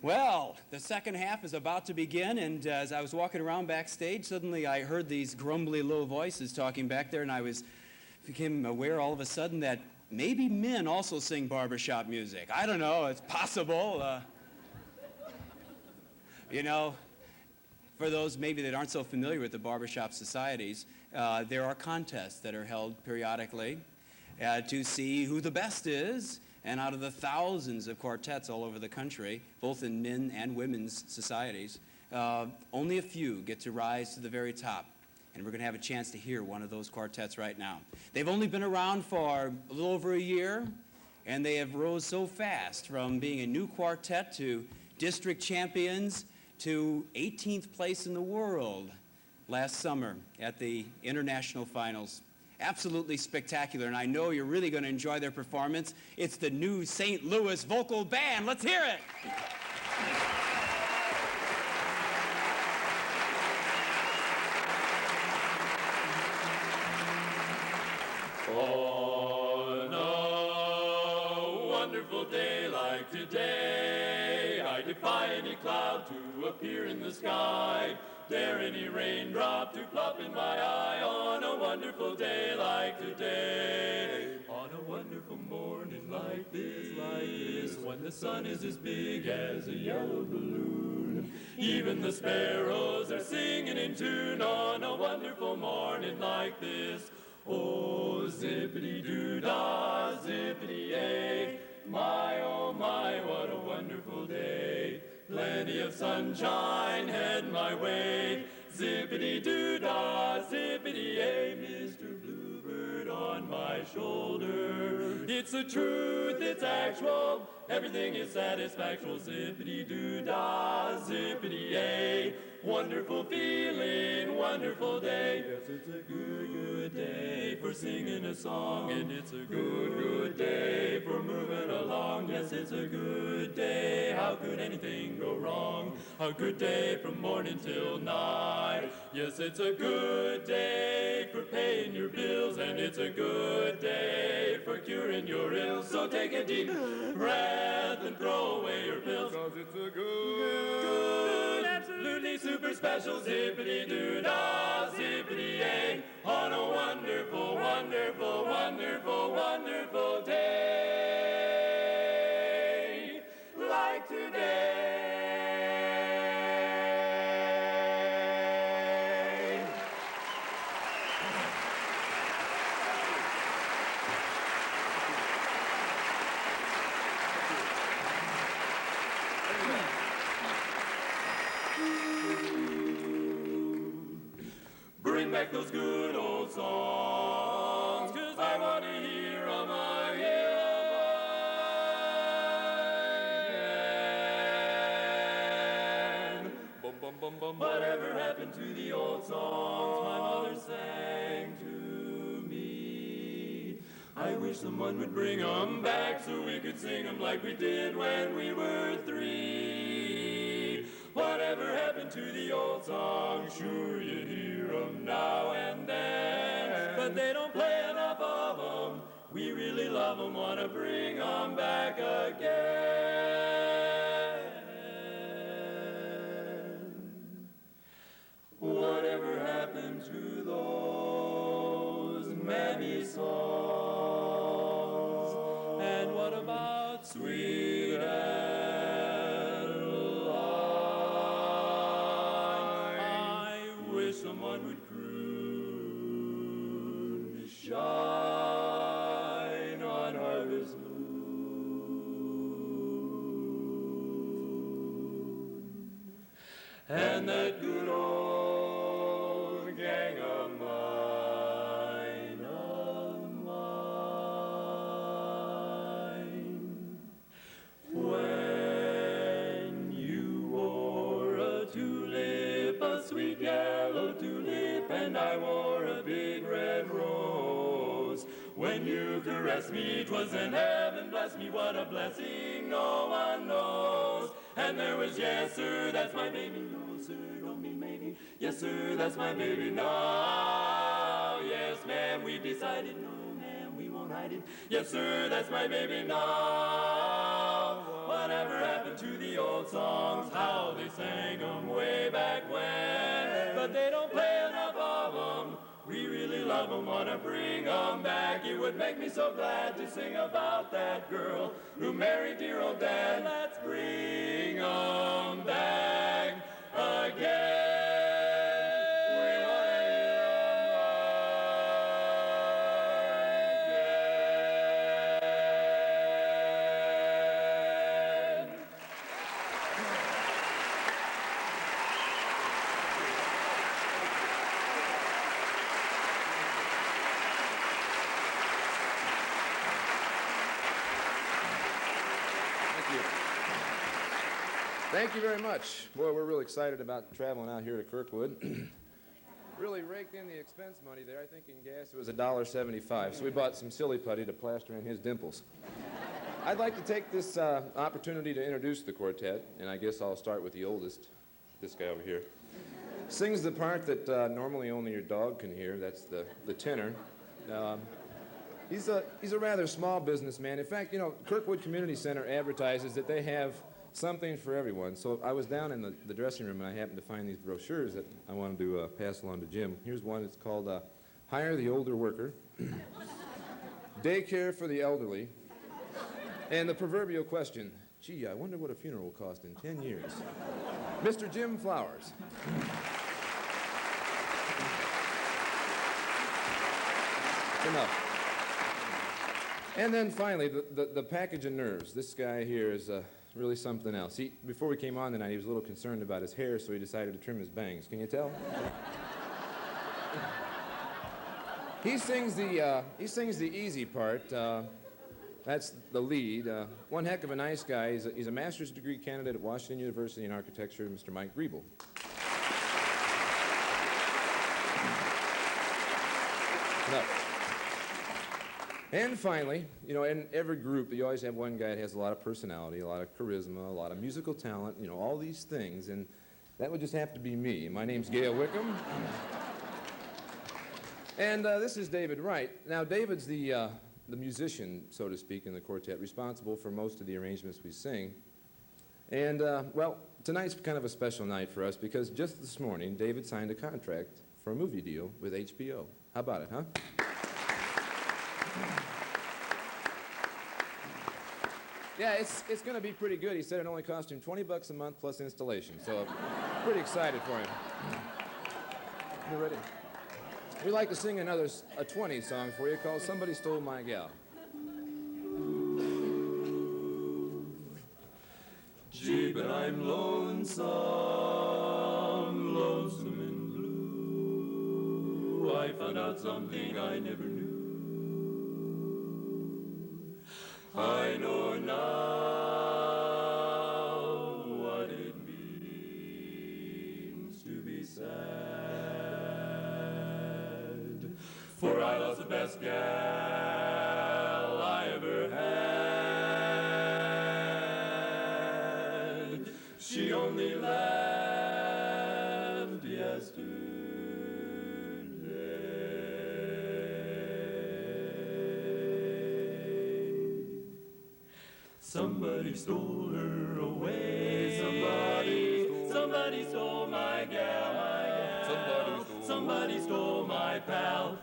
Well, the second half is about to begin, and as I was walking around backstage, suddenly I heard these grumbly low voices talking back there, and became aware all of a sudden that maybe men also sing barbershop music. I don't know, it's possible. For those maybe that aren't so familiar with the barbershop societies, there are contests that are held periodically to see who the best is. And out of the thousands of quartets all over the country, both in men and women's societies, only a few get to rise to the very top. And we're going to have a chance to hear one of those quartets right now. They've only been around for a little over a year, and they have rose so fast from being a new quartet to district champions to 18th place in the world last summer at the international finals. Absolutely spectacular, and I know you're really going to enjoy their performance. It's the new St. Louis Vocal Band. Let's hear it. On a wonderful day like today, I defy any cloud to appear in the sky. Dare any raindrop to plop in my eye on a wonderful day like today. On a wonderful morning like this, when the sun is as big as a yellow balloon. Even the sparrows are singing in tune on a wonderful morning like this. Oh, zippity-doo-dah, zippity-yay, my, oh my, what a wonderful day. Plenty of sunshine head my way. Zippity-doo-dah, zippity-yay, Mr. Bluebird on my shoulder. It's the truth, it's actual, everything is satisfactual. Zippity-doo-dah, zippity-yay, wonderful feeling, wonderful day. Yes, it's a good day for singing a song, and it's a good day for moving along. Yes, it's a good day, how could anything go wrong? A good day from morning till night. Yes, it's a good day for paying your bills, and it's a good day for curing your ills. So take a deep breath and throw away your pills, 'cause it's a good, absolutely super special zippity-doo-dah, zippity-yay, on a wonderful, wonderful, wonderful, wonderful day like today. Bring back those good old songs, 'cause I want to hear 'em again. Bum, bum, bum, bum. Whatever happened to the old songs my mother sang to me? I wish someone would bring 'em back so we could sing 'em like we did when we were 3. Whatever happened to the old songs? Sure you hear 'em now and then, but they don't play enough of 'em. We really love 'em, wanna bring 'em back again. Whatever happened to those mammy songs? And what about Sweet Adelines? Someone would croon, shine on harvest moon. And that good old gang of mine, when you wore a tulip, a sweet yellow tulip, and I wore a big red rose. When you caressed me, 'twas in heaven, bless me, what a blessing no one knows. And there was, yes sir, that's my baby, no sir, don't mean maybe, yes sir, that's my baby now. Yes ma'am, we decided, no ma'am, we won't hide it, yes sir, that's my baby now. Whatever happened to the old songs, how they sang 'em way back when. But they don't play enough of 'em. We really love 'em, wanna bring 'em back. It would make me so glad to sing about that girl who married dear old Dad. Let's bring 'em back again. Thank you very much. Boy, we're really excited about traveling out here to Kirkwood. Really raked in the expense money there. I think in gas it was $1.75, so we bought some silly putty to plaster in his dimples. I'd like to take this opportunity to introduce the quartet, and I guess I'll start with the oldest, this guy over here. Sings the part that normally only your dog can hear. That's the tenor. He's a rather small businessman. In fact, you know, Kirkwood Community Center advertises that they have something for everyone. So I was down in the dressing room and I happened to find these brochures that I wanted to pass along to Jim. Here's one. It's called Hire the Older Worker, Daycare for the Elderly, and the proverbial question, gee, I wonder what a funeral will cost in 10 years. Mr. Jim Flowers. Enough. And then finally, the package of nerves. This guy here is really something else. Before we came on tonight, he was a little concerned about his hair, so he decided to trim his bangs. Can you tell? He sings the easy part. That's the lead. One heck of a nice guy. He's a master's degree candidate at Washington University in architecture, Mr. Mike Griebel. No. And finally, you know, in every group, you always have one guy that has a lot of personality, a lot of charisma, a lot of musical talent, you know, all these things, and that would just have to be me. My name's Gale Wickam. And this is David Wright. Now, David's the musician, so to speak, in the quartet, responsible for most of the arrangements we sing. And, well, tonight's kind of a special night for us because just this morning, David signed a contract for a movie deal with HBO. How about it, huh? Yeah, it's going to be pretty good. He said it only cost him $20 a month plus installation, so pretty excited for him. You ready? We'd like to sing a 20s song for you called Somebody Stole My Gal. Gee, but I'm lonesome, lonesome and blue. I found out something I never knew. I know now what it means to be sad. For I lost the best gal I ever had. She only left yesterday. Somebody stole her away. Somebody stole my gal. Somebody stole my pal.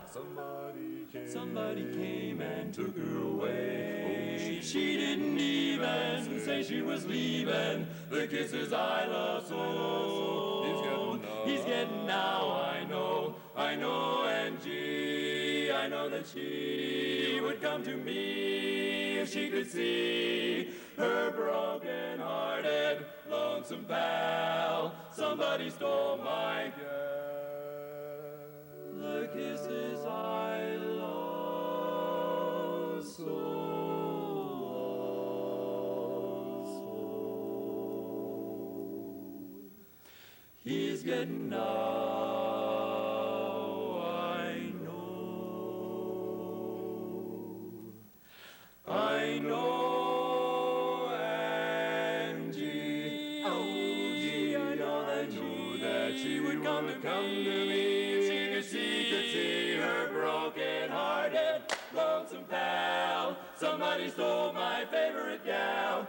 Somebody came and took her away. She didn't even say she was leaving the kisses I love so. He's getting now, I know, and gee, I know that she would come to me if she could see her broken-hearted, lonesome pal. Somebody stole my girl. The kisses I love so. He's getting now, I know, and gee, I know that she would come to me if she could see her broken-hearted, lonesome pal. Somebody stole my favorite gal.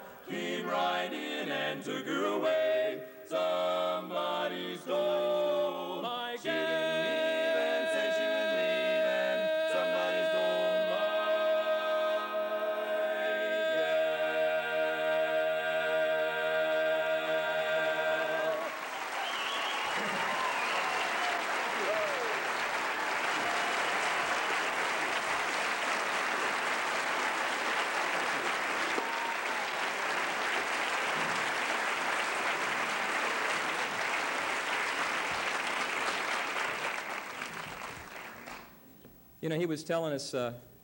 came right in and took her away. Somebody stole my gal. She didn't even say she was leaving. Somebody stole my You know, he was telling us,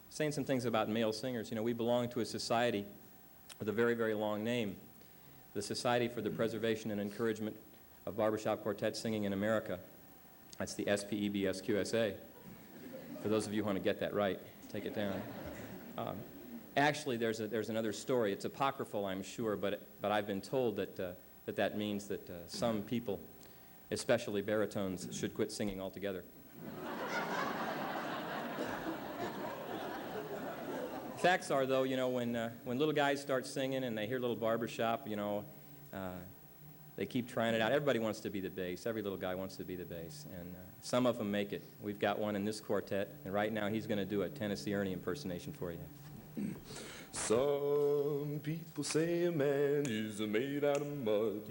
saying some things about male singers. You know, we belong to a society with a very, very long name, the Society for the Preservation and Encouragement of Barbershop Quartet Singing in America. That's the SPEBSQSA. For those of you who want to get that right, take it down. Actually, there's another story. It's apocryphal, I'm sure, but I've been told that means that some people, especially baritones, should quit singing altogether. Facts are, though, you know, when little guys start singing and they hear little barbershop, you know, they keep trying it out. Everybody wants to be the bass. Every little guy wants to be the bass. And some of them make it. We've got one in this quartet, and right now he's going to do a Tennessee Ernie impersonation for you. Some people say a man is made out of mud.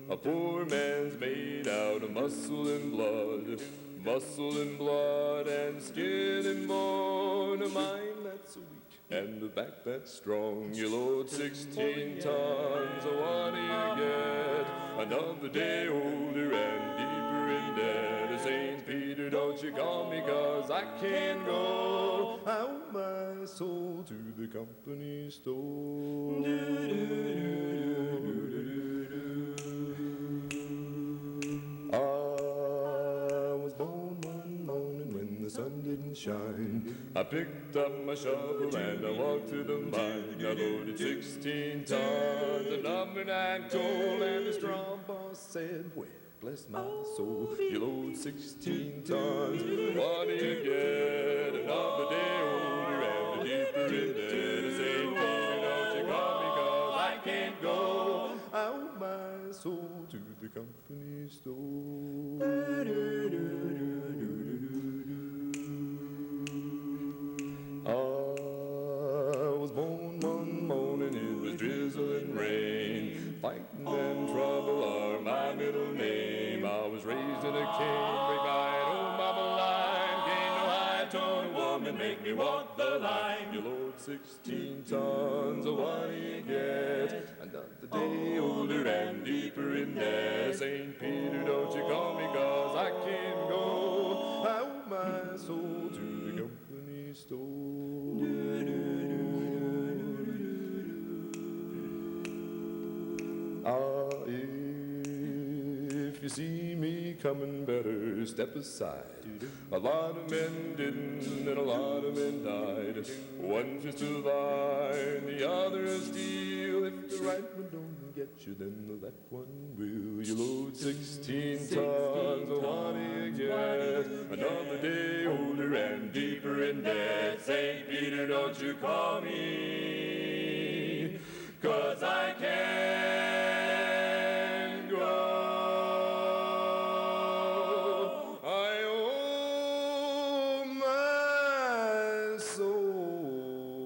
A poor man's made out of muscle and blood. Muscle and blood and skin and bone. A mind that's weak and a back that's strong. You load 16 tons. What do you get? Another day older and deeper in debt. St. Peter, don't you call me, 'cause I can't go. I owe my soul to the company store. I was born one morning when the sun didn't shine. I picked up my shovel and I walked to the mine. I loaded 16 tons of number 9 coal, and the straw boss said, well, bless my soul, you load 16 tons. What do you get? Another day older and deeper in debt. St. Peter, don't you call me, 'cause I can't go. I owe my soul to the company store. I was born one morning, it was drizzling rain. Fighting and trouble are my middle name. I was raised in a canebrake by an old mama line. Can't no high-toned woman make me walk the line. You load 16 tons, what do you get? Another day older and deeper in debt. St. Peter, don't you call me, 'cause I can't go. I owe my soul to the company store. If you see me coming, better step aside. A lot of men didn't, and a lot of men died. One fist of iron, the other of steel. If the right one don't get you, then the left one will. You load 16 tons, what do you get? Another day older and deeper in debt. St. Peter, don't you call me, 'cause I can't go. I owe my soul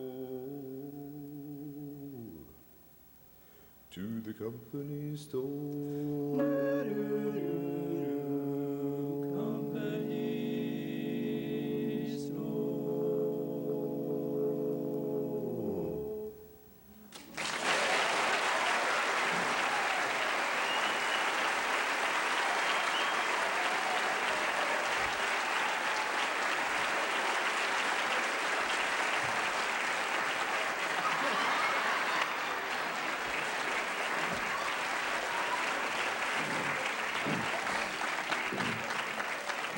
to the company store. Company store.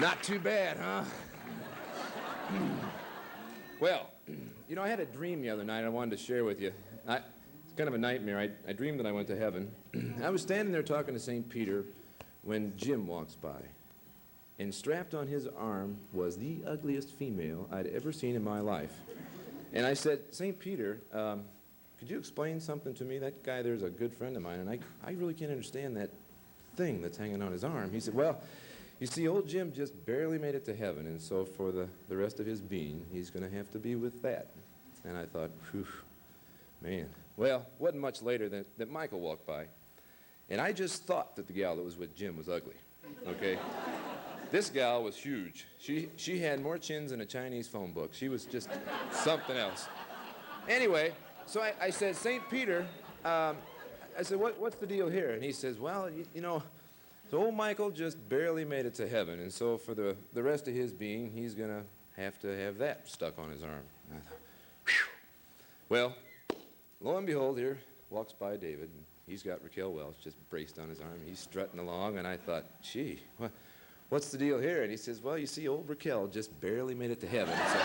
Not too bad, huh? Well, you know, I had a dream the other night I wanted to share with you. It's kind of a nightmare. I dreamed that I went to heaven. I was standing there talking to St. Peter when Jim walks by. And strapped on his arm was the ugliest female I'd ever seen in my life. And I said, St. Peter, could you explain something to me? That guy there's a good friend of mine, and I really can't understand that thing that's hanging on his arm. He said, well, you see, old Jim just barely made it to heaven, and so for the rest of his being, he's going to have to be with that. And I thought, whew, man. Well, wasn't much later that Michael walked by, and I just thought that the gal that was with Jim was ugly, okay? This gal was huge. She had more chins than a Chinese phone book. She was just something else. Anyway, so I said, St. Peter, I said, what's the deal here? And he says, well, you know, so old Michael just barely made it to heaven, and so for the rest of his being, he's going to have that stuck on his arm. And I thought, whew. Well, lo and behold, here walks by David, and he's got Raquel Welch just braced on his arm. He's strutting along, and I thought, gee, what's the deal here? And he says, well, you see, old Raquel just barely made it to heaven. So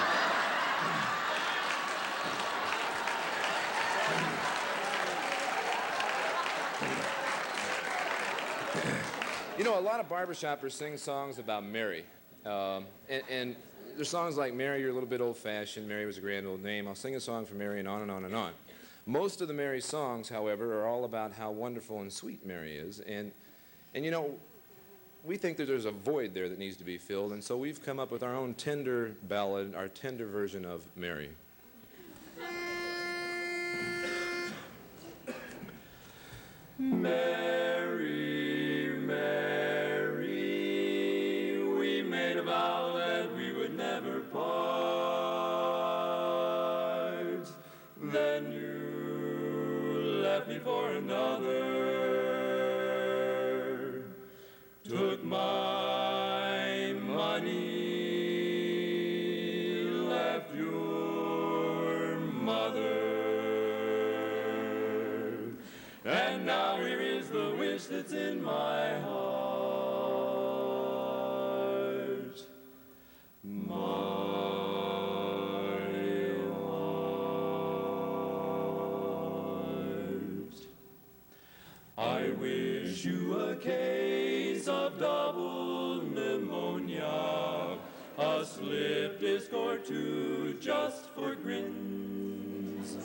you know, a lot of barbershoppers sing songs about Mary. And there's songs like Mary, you're a little bit old-fashioned, Mary was a grand old name. I'll sing a song for Mary and on and on and on. Most of the Mary songs, however, are all about how wonderful and sweet Mary is. And you know, we think that there's a void there that needs to be filled, and so we've come up with our own tender ballad, our tender version of Mary. Mary, Mary, we made a vow that we would never part. Then you left me for another, took my money, left your mother. And now here is the wish that's in my heart. My heart. I wish you a case of double pneumonia, a slip disc or two just for grins.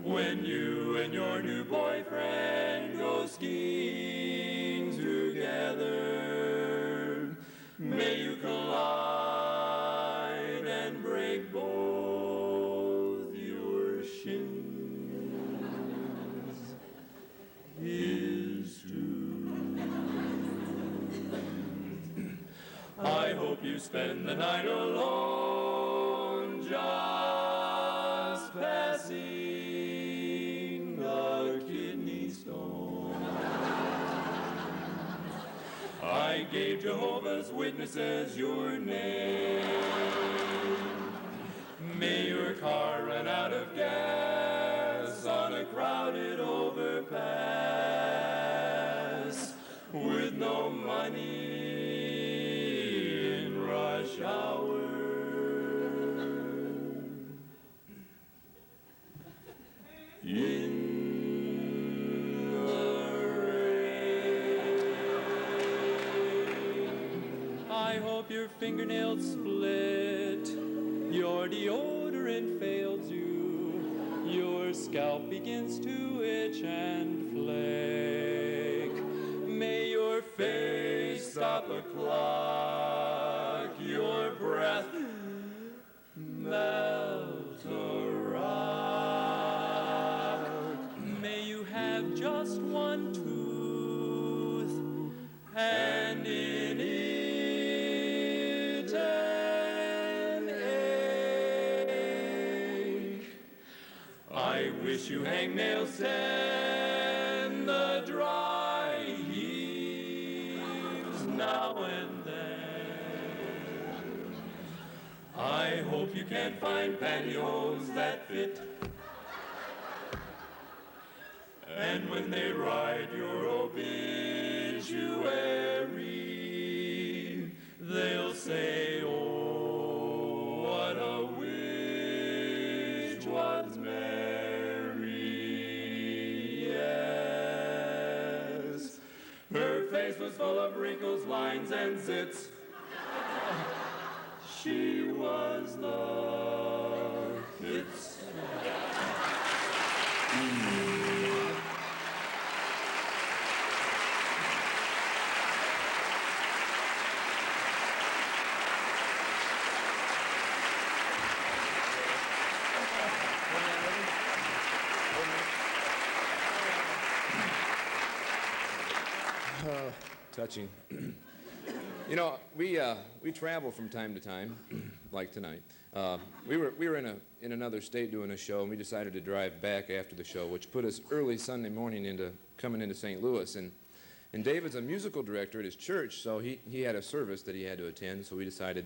When you and your new boyfriend go skiing together, may you collide and break both your shins. Here's to. I hope you spend the night alone, just passing a kidney stone. I gave Jehovah's Witnesses your name. May your car run out of gas on a crowded overpass with no money in rush hour. In the rain. I hope your fingernails split, your deodorant fails you, your scalp begins to itch and flake. May your face stop a clock, your breath melt a rock. May you have just one tooth, and in it an ache. I wish you hangnails and the dry heaves now and then. I hope you can find pantyhose that fit, and when they write your obituary, they'll say, oh, what a witch was Mary. Yes, her face was full of wrinkles, lines, and zits. She was the hits. Touching. You know, we travel from time to time, like tonight. We were in another state doing a show, and we decided to drive back after the show, which put us early Sunday morning coming into St. Louis. And David's a musical director at his church, so he had a service that he had to attend, so we decided,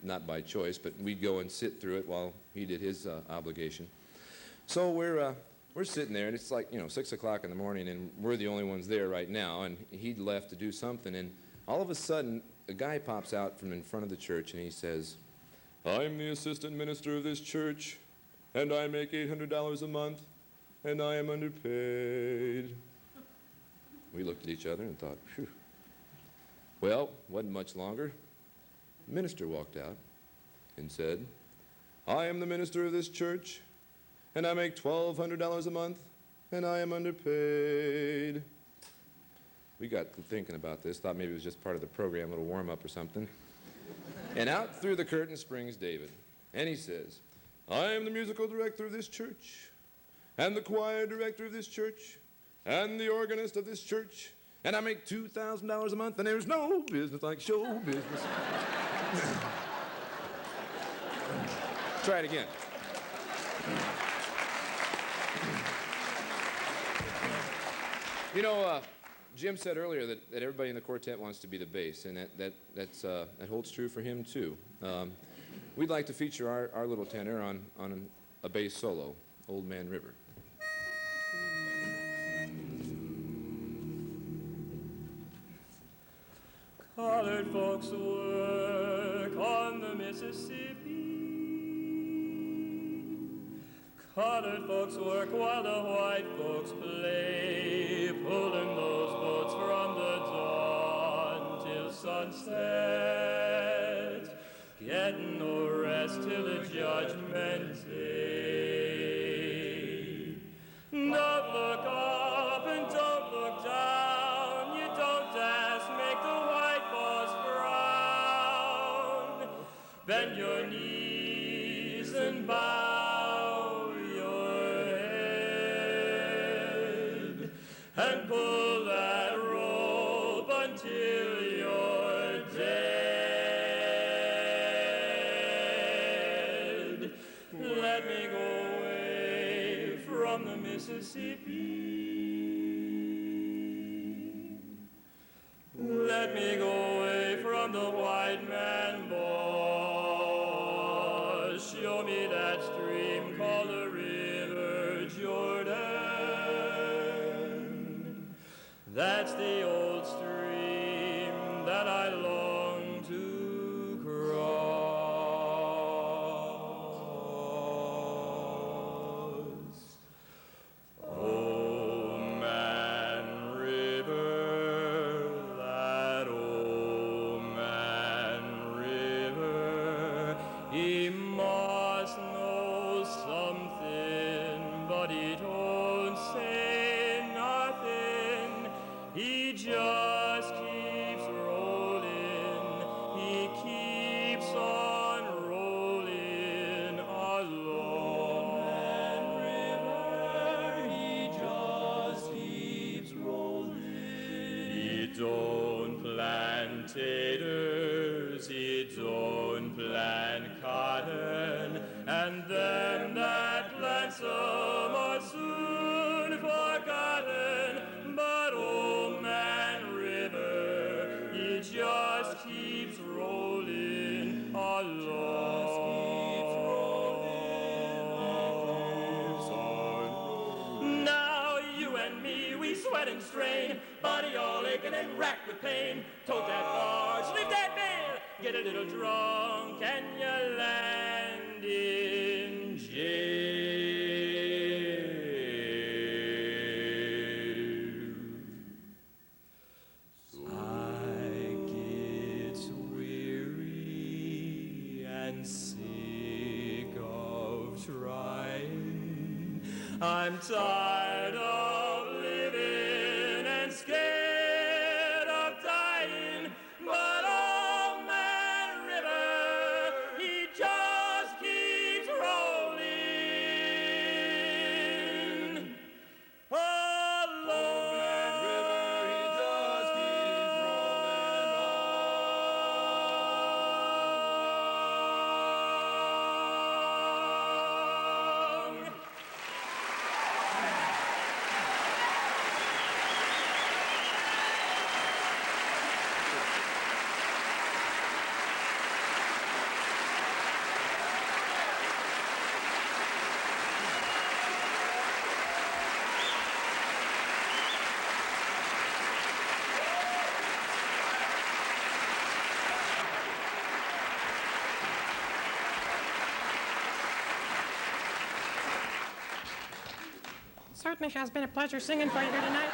not by choice, but we'd go and sit through it while he did his obligation. So we're sitting there, and it's like, 6 o'clock in the morning, and we're the only ones there right now, and he'd left to do something, and all of a sudden, a guy pops out from in front of the church, and he says, "I'm the assistant minister of this church, and I make $800 a month, and I am underpaid." We looked at each other and thought, phew. Well, wasn't much longer. The minister walked out and said, "I am the minister of this church, and I make $1,200 a month, and I am underpaid." We got thinking about this, thought maybe it was just part of the program, a little warm-up or something. And out through the curtain springs David, and he says, "I am the musical director of this church, and the choir director of this church, and the organist of this church, and I make $2,000 a month, and there's no business like show business." Try it again. Jim said earlier that everybody in the quartet wants to be the bass, and that holds true for him, too. We'd like to feature our little tenor on a bass solo, Old Man River. Colored folks work on the Mississippi. Colored folks work while the white folks play, pulling those boats from the dawn till sunset, getting no rest till the judgment day. Don't look up and don't look down, you don't dance, make the white boss frown. Bend your knees and bow your head and pull that rope until you're dead. Let me go away from the Mississippi. Let me go away from the white man boss. Show me that stream called the River Jordan. That's the old stream that I long to cross. Oh, man river, that old man river, he must know something, but he don't say nothing. He just keeps rolling, he keeps on rolling along. Man river, he just keeps rolling. He don't plant taters, he don't plant cotton, and them that plant some are soon forgotten. But old man river, he just keeps rolling along. Now you and me, we sweat and strain, body all aching and racked with pain. Tote that barge, lift that bale, get a little drunk, and you land in jail. I get weary and sick of trying. I'm tired of living and scared of dying. But old man river, he just keeps rolling along. Old man river, he just keeps certainly has been a pleasure singing for you here tonight.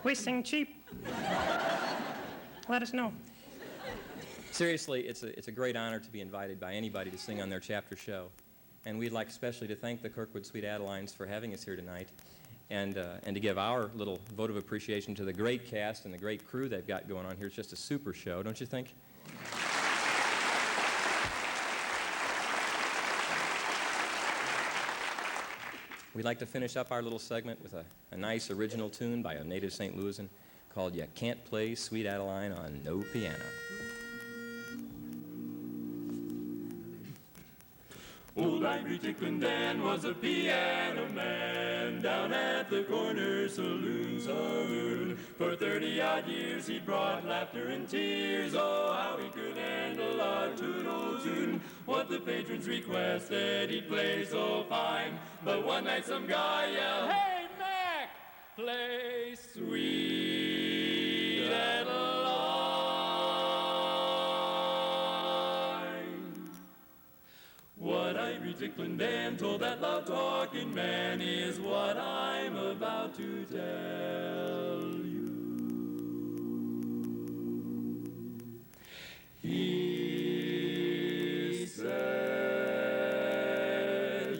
We sing cheap. Let us know. Seriously, it's a great honor to be invited by anybody to sing on their chapter show. And we'd like especially to thank the Kirkwood Sweet Adelines for having us here tonight, and to give our little vote of appreciation to the great cast and the great crew they've got going on here. It's just a super show, don't you think? We'd like to finish up our little segment with a nice original tune by a native St. Louisan called You Can't Play Sweet Adeline on No Piano. Old Angry Ticklin' Dan was a piano man down at the corner saloon. For 30-odd years he brought laughter and tears. Oh, how he could handle a old tune. What the patrons requested he'd play so fine. But one night some guy yelled, "Hey, Mac, play Sweet Adeline." What Ivory Ticklin' Dan told that loud-talking man is what I'm about to tell you. He said,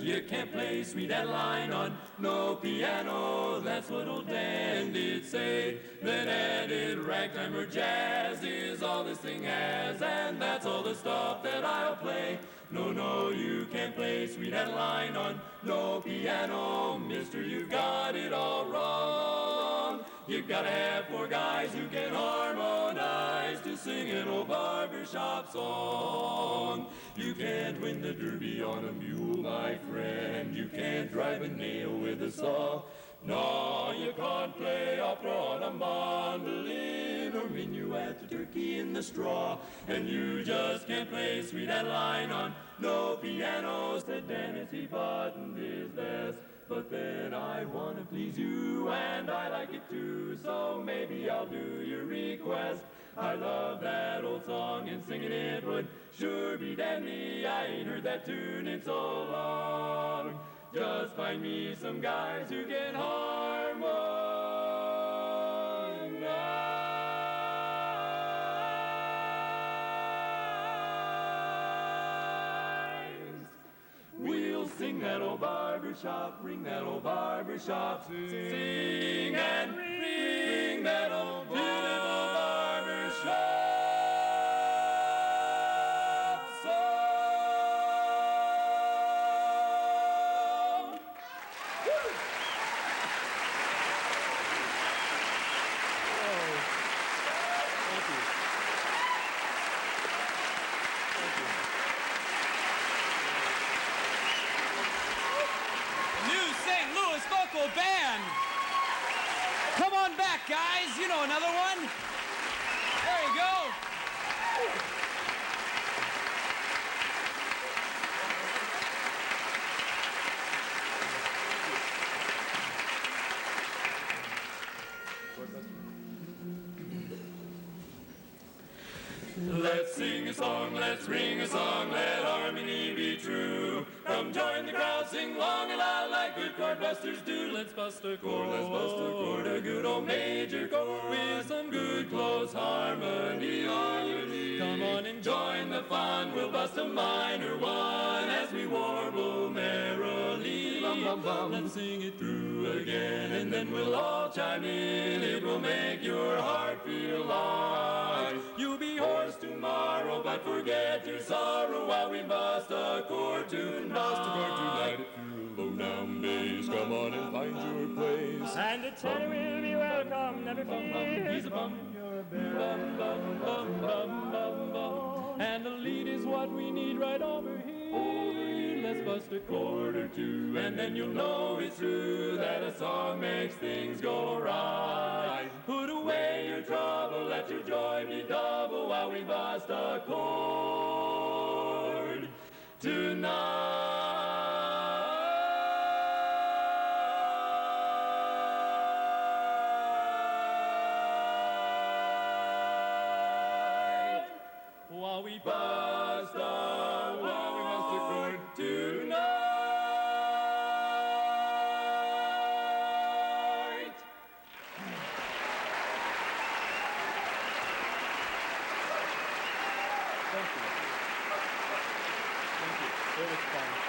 "You can't play Sweet Adeline on no piano." That's what old Dan did say. Then added, "Ragtime or jazz is all this thing has, and that's all the stuff that I'll play. No, no, you can't play Sweet Adeline on no piano. Mister, you've got it all wrong. You've got to have 4 guys who can harmonize to sing an old barbershop song. You can't win the derby on a mule, my friend. You can't drive a nail with a saw. No, you can't play opera on a mandolin or minuet to turkey in the straw. And you just can't play Sweet Adeline on no piano," said Dan as he buttoned his vest. "But then I want to please you, and I like it too, so maybe I'll do your request. I love that old song, and singing it would sure be dandy. I ain't heard that tune in so long. Just find me some guys who can harmonize. We'll sing that old barbershop, ring that old barbershop, sing and ring that old barbershop song." New St. Louis vocal band. Come on back, guys. You know another one. There you go. Let's sing a song, let's ring a song, let harmony be true. Come join the crowd, sing long and loud like good chord busters do. Let's bust a chord, a good old major chord with some good close harmony. Come on and join the fun, we'll bust a minor one as we warble merrily. Let's sing it through again and then we'll all chime in. It will make your heart feel light. You'll be hoarse tomorrow, but forget your sorrow while we bust a chord tonight. Low down bass, come on and find your place. And the tenor will be welcome, never fear. He's a bum. Bum, bum, bum, bum, bum, bum. And the lead is what we need right over here. Let's bust a chord or two, and then you'll know it's true that a song makes things go right. Put away your trouble, let your joy be double while we bust a chord tonight. While we bust a chord tonight. It was fun.